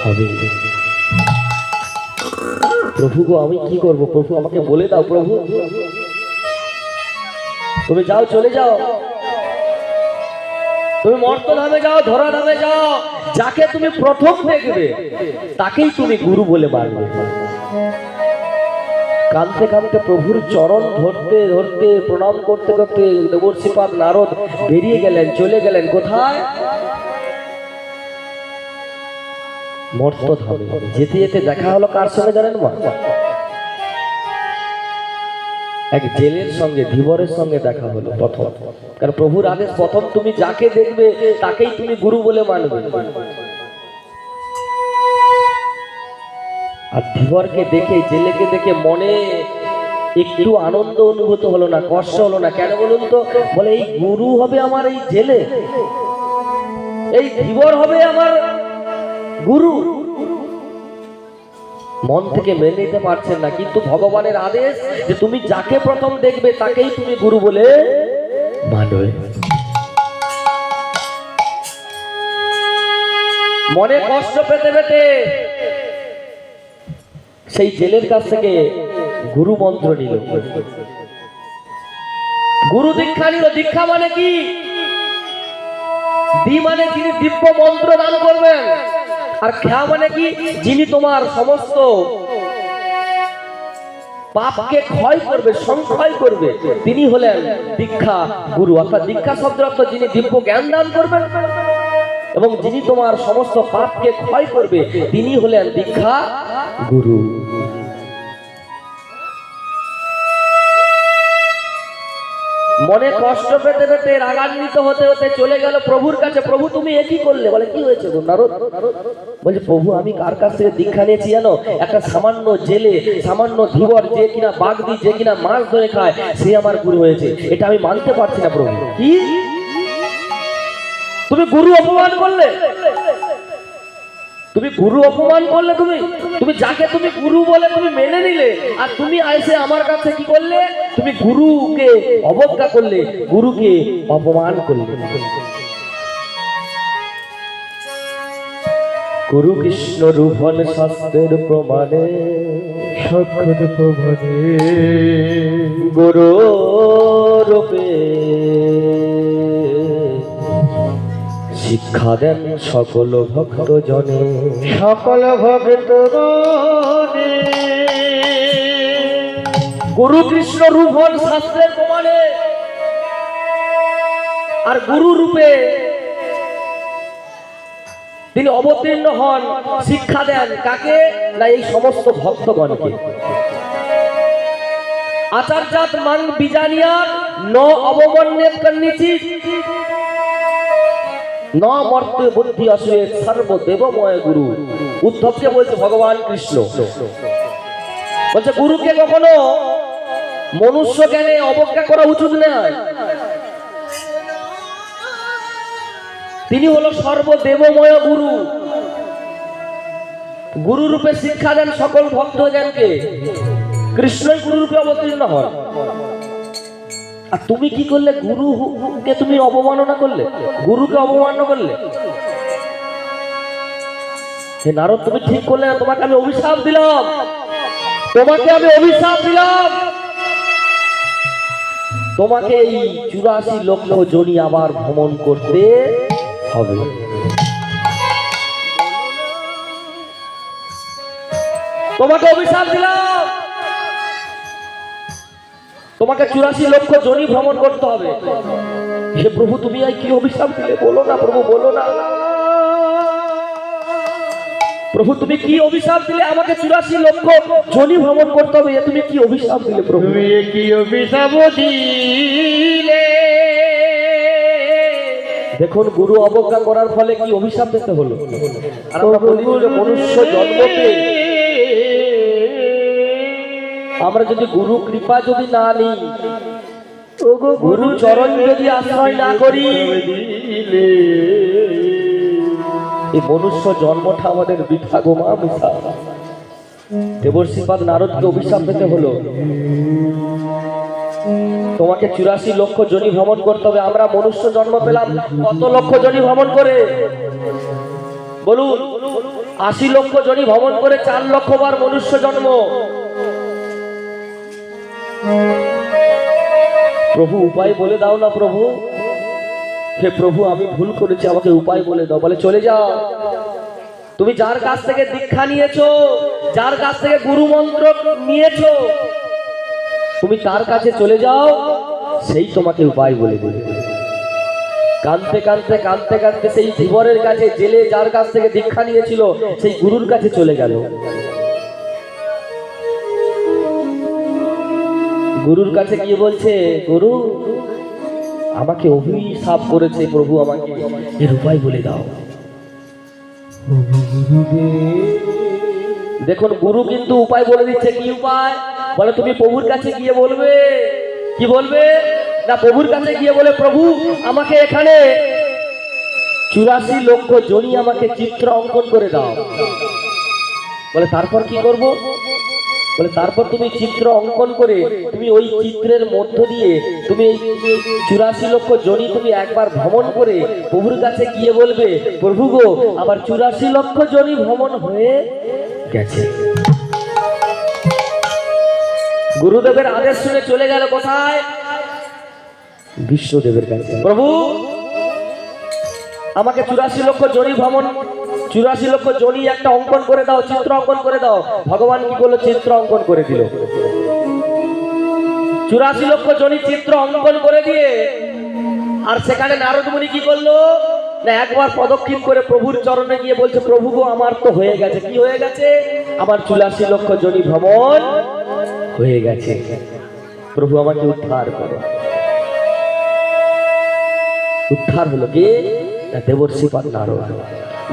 হবে। প্রভু গো, আমি কি করব? প্রভু আমাকে বলে দাও প্রভু। তুমি যাও, চলে যাও, তুমি মর্ত নামে যাও, ধরা নামে যাও, যাকে তুমি প্রথম দেখবে তাকেই তুমি গুরু বলে মানবে। কাঁদতে কাঁদতে প্রভুর চরণ ধরতে ধরতে প্রণাম করতে করতে দেবর্ষিপাদ নারদ বেরিয়ে গেলেন, চলে গেলেন কোথায়? মর্ত ধামে। যেতে যেতে দেখা হলো কার সঙ্গে জানেন মা? এক জেলের সঙ্গে, ধীবরের সঙ্গে দেখা হলো প্রথম। কারণ প্রভুর আদেশ, প্রথম তুমি যাকে দেখবে তাকেই তুমি গুরু বলে মানবে। আর ধীবরকে দেখে, জেলেকে দেখে মনে একটু আনন্দ অনুভূত হলো না, কষ্ট হলো না। কেন বলুন তো? বলে এই গুরু হবে আমার এই জেলে, এই ধীবর হবে আমার গুরু। মন থেকে মেনে নিতে পারছেন না, কিন্তু ভগবানের আদেশ যে তুমি যাকে প্রথম দেখবে তাকেই তুমি গুরু বলে মানবে। মনে কষ্ট পেতে পেতে সেই জেলের কাছ থেকে গুরু মন্ত্র নিল, গুরু দীক্ষা নিল। দীক্ষা মানে কি? দি মানে যিনি দিব্য মন্ত্র দান করবেন, আর খ্যা মানে কি? যিনি তোমার সমস্ত পাপকে ক্ষয় করবে, সংক্ষয় করবে, তিনি হলেন দীক্ষা গুরু। অর্থাৎ দীক্ষা শব্দের অর্থ যিনি দিব্য জ্ঞান দান করবেন এবং যিনি তোমার সমস্ত পাপকে ক্ষয় করবে, তিনি হলেন দীক্ষা গুরু। মনে কষ্ট পেতে পেতে রাগান্বিত হতে হতে চলে গেল প্রভুর কাছে। প্রভু তুমি একই করলে? বলে কি হয়েছে গো নারদ? বলছে প্রভু আমি কার কাছ থেকে দীক্ষা নিয়েছি জানো? একটা সামান্য জেলে, সামান্য ধীবর, যে কিনা বাগদি, যে কিনা মাছ ধরে খায়, সে আমার গুরু হয়েছে। এটা আমি মানতে পারছি না প্রভু। কি তুমি গুরু অপমান করলে? তুমি গুরু অপমান করলে? তুমি যাকে তুমি গুরু বলে তুমি মেনে নিলে, আর তুমি এসে আমার কাছে কি করলে? তুমি গুরুকে অবজ্ঞা করলে, গুরুকে অপমান করলে। গুরু কৃষ্ণ রূপন শাস্ত্রের প্রমাণে, সৎ প্রমাণে গুরু রূপে শিক্ষা দেন সকল ভক্ত জনে, সকল ভক্ত গণে। গুরু কৃষ্ণ রূপ হন শাস্ত্রের প্রমাণে, আর গুরু রূপে তিনি অবতীর্ণ হন, শিক্ষা দেন কাকে? না এই সমস্ত ভক্তগণকে। আচার্যাত মান বিজানিয়াত ন অবমান্যেত কন্নিচিত ন মর্তে বুদ্ধি আসবে সর্বদেবময় গুরু। উদ্ধবকে বলছে ভগবান কৃষ্ণ, বলছে গুরুকে কখনো মনুষ্য জ্ঞানে অবজ্ঞা করা উচিত নয়। তিনি হলো সর্বদেবময় গুরু। গুরু রূপে শিক্ষা দেন সকল ভক্তজনকে। কৃষ্ণই গুরু রূপে অবতীর্ণ হন। আর তুমি কি করলে? গুরুকে তুমি অবমাননা করলে, গুরুকে অবমাননা করলে। হে নারদ তুমি ঠিক করলে না, তোমাকে আমি অভিশাপ দিলাম, তোমাকে আমি অভিশাপ দিলাম। তোমাকে এই 84 লক্ষ যোনি আবার ভ্রমণ করতে হবে। তোমাকে অভিশাপ দিলাম, তোমাকে 84 লক্ষ যোনি ভ্রমণ করতে হবে। হে প্রভু তুমি কি অভিশাপ দিলে? বলো না প্রভু, বলো না। প্রভু তুমি কি অভিশাপ দিলে? আমাকে 84 লক্ষ যোনি ভ্রমণ করতে হবে, তুমি কি অভিশাপ দিলে প্রভু? তুমি কি অভিশাপ দিলে? দেখুন গুরু অবজ্ঞা করার ফলে কি অভিশাপ দিতে হলো। আর আমরা বলি যে মনুষ্য জন্মতে আমরা যদি গুরু কৃপা যদি না নিই, গুরু চরণ যদি আশ্রয় না করি, এই মনুষ্য জন্মটা আমাদের বৃথা গো মা, বৃথা। দেবর্ষিপাদ নারদকে অভিশাপ পেতে হলো, তোমাকে 84 লক্ষ যোনি ভ্রমণ করতে হবে। আমরা মনুষ্য জন্ম পেলাম কত লক্ষ যোনি ভ্রমণ করে? বলুন, 80 লক্ষ যোনি ভ্রমণ করে 4 লক্ষ বার মনুষ্য জন্ম। প্রভু উপায় বলে দাও না প্রভু। হে প্রভু, আমি ভুল করেছি, আমাকে উপায় বলে দাও। বলে চলে যাও, তুমি যার কাছ থেকে দীক্ষা নিয়েছো, যার কাছ থেকে গুরু মন্ত্র নিয়েছো, তুমি তার কাছে চলে যাও, সেই তোমাকে উপায় বলে দেবে। কাঁদতে কাঁদতে কাঁদতে কাঁদতে সেই ধীবরের কাছে, জেলে যার কাছ থেকে দীক্ষা নিয়েছিল, সেই গুরুর কাছে চলে গেল। গুরুর কাছে গিয়ে বলছে, গুরু আমাকে অভিশাপ করেছে, প্রভু আমাকে এর উপায় বলে দাও। দেখুন, গুরু কিন্তু উপায় বলে দিচ্ছে। কি উপায়? বলে তুমি প্রভুর কাছে গিয়ে বলবে। কি বলবে? না, প্রভুর কাছে গিয়ে বলে, প্রভু আমাকে এখানে 84 লক্ষ জনি আমাকে চিত্র অঙ্কন করে দাও। বলে তারপর কি করব? বলে তারপর তুমি চিত্র অঙ্কন করে তুমি ওই চিত্রের মধ্য দিয়ে তুমি এই 84 লক্ষ জনি তুমি একবার ভ্রমণ করে প্রভুর কাছে গিয়ে বলবে, প্রভু গো আমার 84 লক্ষ জনি ভ্রমণ হয়ে গেছে। গুরুদেবের আদেশ শুনে চলে গেল কোথায়? বিষ্ণুদেবের কাছে। প্রভু আমাকে 84 লক্ষ জনি ভ্রমণ, 84 লক্ষ জনি একটা অঙ্কন করে দাও, চিত্র অঙ্কন করে দাও। ভগবান কি করলো? চিত্র অঙ্কন করে দিল। 84 লক্ষ জনি চিত্র অঙ্কন করে দিয়ে, আর সেখানে নারদ মুনি কি করলো? না, একবার প্রদক্ষিণ করে প্রভুর চরণে গিয়ে বলছে, প্রভু গো আমার তো হয়ে গেছে। কি হয়ে গেছে? আমার 84 লক্ষ জনি ভ্রমণ হয়ে গেছে, প্রভু আমাকে উদ্ধার করো। উদ্ধার হলো কে? দেবর্ষি নারদ।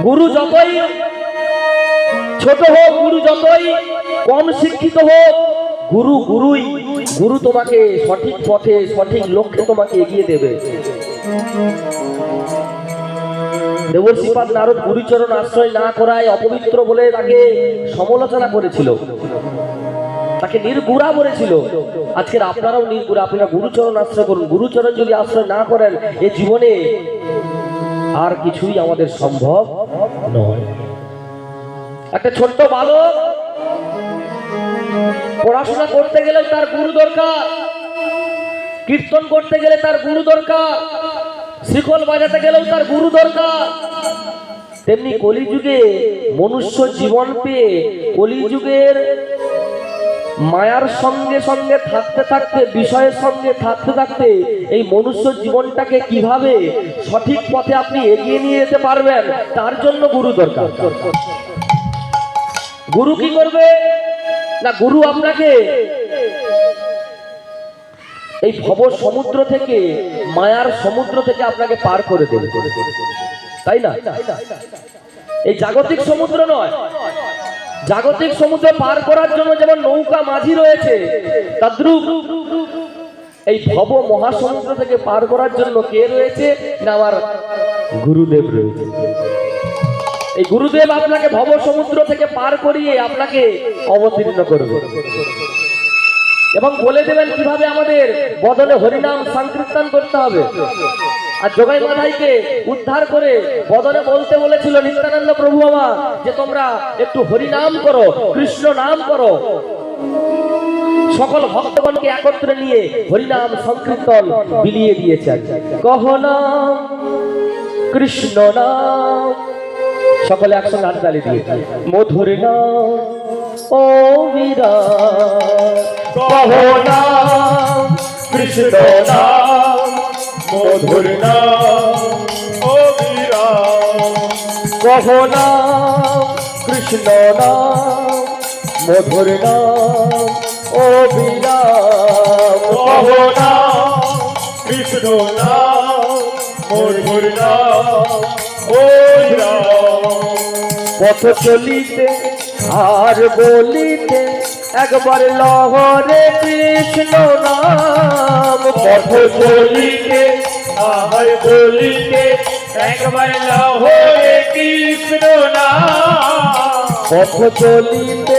গুরু যতই ছোট হোক, গুরু যতই কম শিক্ষিত হোক, গুরু গুরুই। গুরু তোমাকে সঠিক পথে, সঠিক লক্ষ্যে তোমাকে এগিয়ে দেবে। দেবর্ষি নারদ গুরুচরণ আশ্রয় না করায় অপবিত্র বলে তাকে সমালোচনা করেছিল, তাকে নির্গুড়া বলেছিল। আজকের আপনারাও নির্গুড়া, আপনারা গুরুচরণ আশ্রয় করুন। গুরুচরণ যদি আশ্রয় না করেন, এই জীবনে আর কিছুই আমাদের সম্ভব নয়। একটা ছোট্ট বালক পড়াশোনা করতে গেলে তার গুরু দরকার, কীর্তন করতে গেলে তার গুরু দরকার, শিকল বাজাতে গেলেও তার গুরু দরকার। তেমনি কলিযুগে মনুষ্য জীবন পেয়ে কলিযুগের মায়ার সঙ্গে সঙ্গে থাকতে থাকতে, বিষয়ের সঙ্গে থাকতে থাকতে এই মনুষ্য জীবনটাকে কিভাবে সঠিক পথে আপনি এগিয়ে নিয়ে যেতে পারবেন, তার জন্য গুরু দরকার। গুরু কি করবে? না, গুরু আপনাকে এই ভব সমুদ্র থেকে, মায়ার সমুদ্র থেকে আপনাকে পার করে দেবে, তাই না? এই জাগতিক সমুদ্র নয়, জাগতিক সমুদ্র পার করার জন্য যেমন নৌকা মাঝি রয়েছে, তদ্রূপ এই ভব মহাসমুদ্র থেকে পার করার জন্য কে রয়েছে? না, আমার গুরুদেব রয়েছে। এই গুরুদেব আপনাকে ভব সমুদ্র থেকে পার করিয়ে আপনাকে অবতীর্ণ করবে এবং বলে দেবেন কিভাবে আমাদের বদনে হরিনাম সংকীর্তন করতে হবে। আর যোগাই মাধাইকে উদ্ধার করে বদনে বলতে বলেছিল নিত্যানন্দ প্রভু আমার, যে তোমরা একটু হরিনাম করো, কৃষ্ণ নাম করো। সকল ভক্তগণকে একত্রে নিয়ে হরিনাম সংকীর্তন বিলিয়ে দিয়েছেন। কহ নাম কৃষ্ণ নাম, সকলে একসঙ্গে হাততালি দিয়ে মধুর নাম ও বীরা। কহ নাম কৃষ্ণ নাম, মধুর নাম ও বীরা। কহ নাম কৃষ্ণ নাম, মধুর নাম ও বীরা। কহ নাম কৃষ্ণ নাম, মধুর নাম ও বীরা। পথ চলিতে আর বলিতে একবার লহরে কৃষ্ণ নাম। পথ চলিতে আর বলিতে একবার লহরে কৃষ্ণ নাম। পথ চলিতে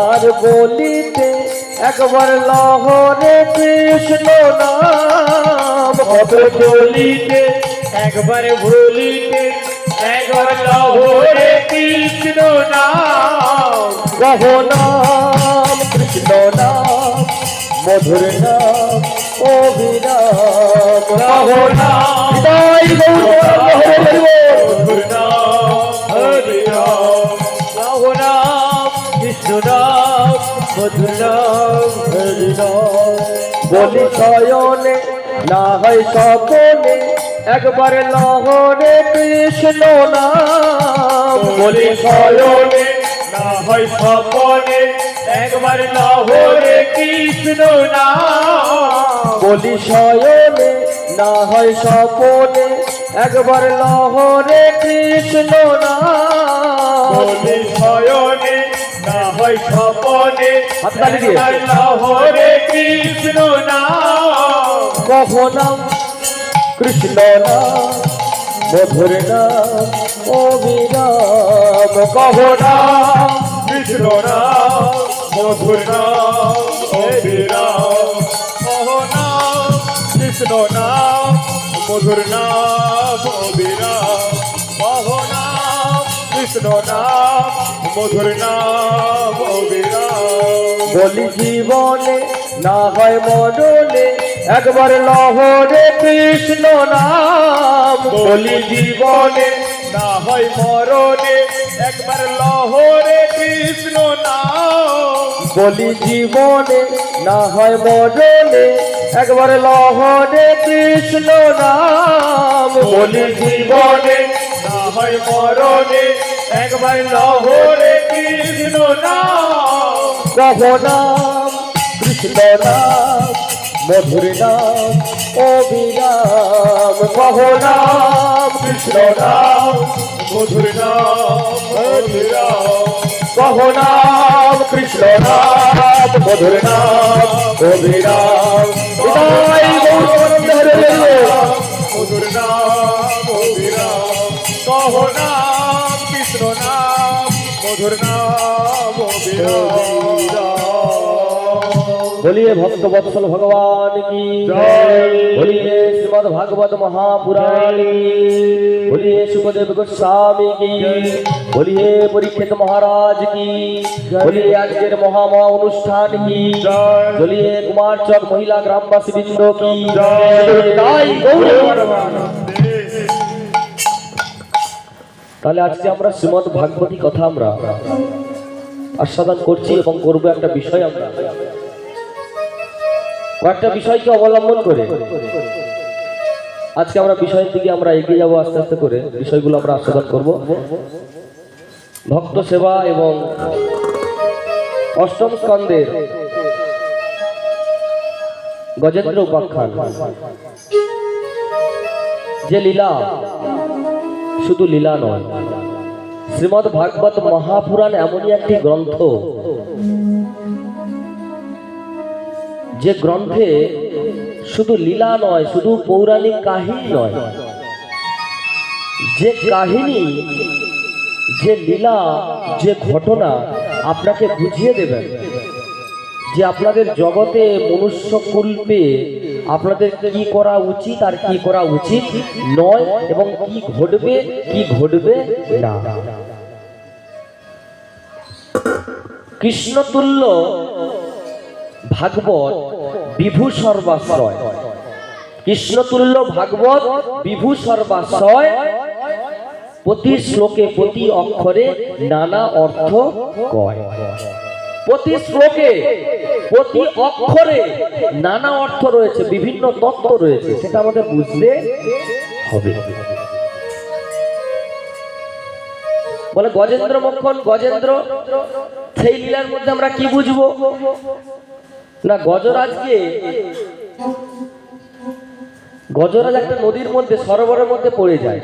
আর বলিতে একবার লহরে কৃষ্ণ নাম। পথ চলিতে একবার বলিতে একবার লহরে কৃষ্ণ নাম। কহ নাম কৃষ্ণ নাম, মধুর নাম ও অবিরাম কহো নাম নিতাই গৌর হরি মধুর নাম হরি নাম কহো নাম কৃষ্ণ নাম মধুর নাম হরি নাম। বলি শয়নে না হয় স্বপনে একবার লহরে কৃষ্ণ নাম বলি শয়নে না হয় স্বপনে একবার লাহোরে কৃষ্ণ নাম বলি শয়নে না হয় স্বপনে একবার লহরে কৃষ্ণ নাম বলি শয়নে না হয় স্বপনে হাততালি দিয়ে। একবার লাহোরে কৃষ্ণ নাম কহো নাম কৃষ্ণ নাম মধুর নাম অবিরাম কহো নাম কৃষ্ণ নাম মধুর নাম অবিরাম কহো নাম কৃষ্ণ নাম মধুর নাম অবিরাম কহো নাম কৃষ্ণ নাম মধুর নাম অবিরাম বলি জীবনে না হয় মরণে একবার লহরে কৃষ্ণ নাম বলি জীবনে না হয় মরণে একবার লহরে কৃষ্ণ নাম বলি জীবনে না হয় মরণে একবার লহরে কৃষ্ণ নাম বলি জীবনে না হয় মরণে একবার লহরে কৃষ্ণ নাম কহো নাম কৃষ্ণ নাম মধুর নাম অবিরাম কহো নাম কৃষ্ণ নাম মধুর নাম অবিরাম কহো নাম কৃষ্ণ নাম মধুর নাম অবিরাম নিতাই গৌর হরি মধুর নাম অবিরাম কহো নাম কৃষ্ণ নাম মধুর নাম অবিরাম बोलिए भक्त वत्सल भगवान की जय। बोलिए श्रीमद् भागवत महापुराण की बोलिए सुखदेव गोस्वामी की बोलिए परीक्षित महाराज की बोलिए आजकेर महामहा अनुष्ठान की जय। बोलिए कुमार चौक महिला ग्रामवासी बृंद की जय। নিতাই গৌর তাহলে আজকে আমরা শ্রীমদ্ ভাগবতী কথা আমরা আস্বাদন করছি এবং করব একটা বিষয় আমরা কয়েকটা বিষয়কে অবলম্বন করে আজকে আমরা বিষয়ের দিকে আমরা এগিয়ে যাব আস্তে আস্তে করে বিষয়গুলো আমরা আস্বাদন করব ভক্ত সেবা এবং অষ্টম স্কন্ধের গজেন্দ্র উপাখ্যান যে লীলা শুধু লীলা নয় শ্রীমদ্ ভাগবত মহাপুরাণ এমনই একটি গ্রন্থ যে গ্রন্থে শুধু লীলা নয় শুধু পৌরাণিক কাহিনী নয় যে কাহিনী যে লীলা যে ঘটনা আপনাকে বুঝিয়ে দেবেন যে আপনাদের জগতে মনুষ্য কল্পে আপনাদের কি করা উচিত আর কি করা উচিত নয় এবং কি ঘটবে না কৃষ্ণতুল্য ভাগবত বিভু সর্বাশ্রয় কৃষ্ণতুল্য ভাগবত বিভু সর্বাশ্রয় প্রতি শ্লোকে প্রতি অক্ষরে নানা অর্থ কয় প্রতি শ্লোকে প্রতি অক্ষরে নানা অর্থ রয়েছে বিভিন্ন তত্ত্ব রয়েছে সেটা আমাদের বুঝতে হবে বলে গজেন্দ্র মক্ষণ গজেন্দ্র সেই লীলার মধ্যে আমরা কি বুঝবো না গজরাজ একটা নদীর মধ্যে সরোবরের মধ্যে পড়ে যায়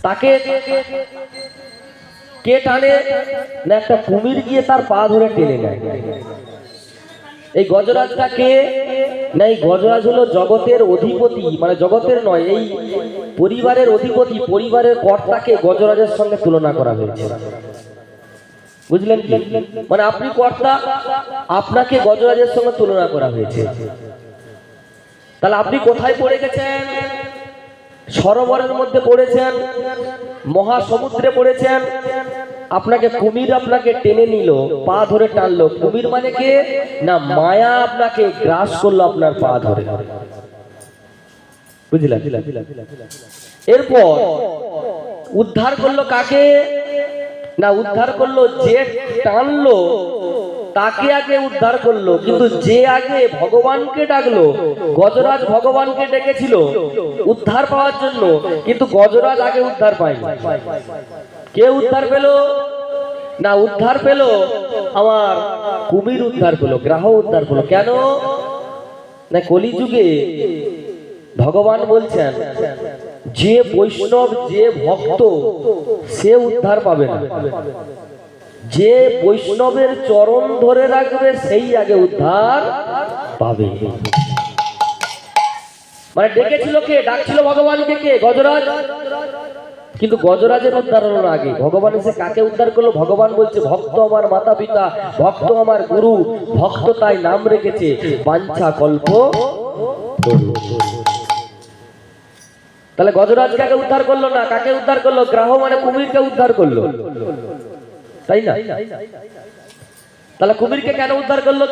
তাকে কে টানে না একটা কুমির গিয়ে তার পা ধরে টেনে নেয় এই গজরাজটা কে না এই গজরাজ হলো জগতের অধিপতি মানে জগতের নয় এই পরিবারের অধিপতি পরিবারের কর্তাকে গজরাজের সঙ্গে তুলনা করা হয়েছে বুঝলেন কি মানে আপনি কর্তা আপনাকে গজরাজের সঙ্গে তুলনা করা হয়েছে তাহলে আপনি কোথায় পড়ে গেছেন সরোবরের মধ্যে পড়েছেন, মহাসমুদ্রে পড়েছেন, আপনাকে কুমির আপনাকে টেনে নিল, পা ধরে টানলো। কুমির মানে কে না, মায়া আপনাকে গ্রাস করলো আপনার পা ধরে, বুঝলেন? এরপর উদ্ধার করলো কাকে না, উদ্ধার করলো যে টানলো তাকে আগে উদ্ধার করলো, কিন্তু যে আগে ভগবানকে ডাকলো, গজরাজ ভগবানকে ডেকেছিল উদ্ধার পাওয়ার জন্য, কিন্তু গজরাজ আগে উদ্ধার পায়নি। কে উদ্ধার পেল না, উদ্ধার পেল আমার কুমির উদ্ধার পেল, গ্রাহ উদ্ধার পেল। কেন না, কলিযুগে ভগবান বলছেন যে বৈষ্ণব যে ভক্ত সে উদ্ধার পাবে না, যে বৈষ্ণবের চরণ ধরে রাখবে সেই আগে উদ্ধার পাবে। মানে ডেকেছিল কে, ডাকছিল ভগবানকে কে, গজরাজ। কিন্তু গজরাজের উদ্ধার হলো আগে, ভগবান এসে কাকে উদ্ধার করলো? ভগবান বলছে ভক্ত আমার মাতা পিতা, ভক্ত আমার গুরু, ভক্ত তাই নাম রেখেছে বাঞ্ছা কল্প তরু। তাহলে গজরাজ কাকে উদ্ধার করলো না, কাকে উদ্ধার করলো? গ্রাহ মানে কুমিরকে উদ্ধার করলো, তাই না? তাহলে কুমিরকে কেন উদ্ধার করলো?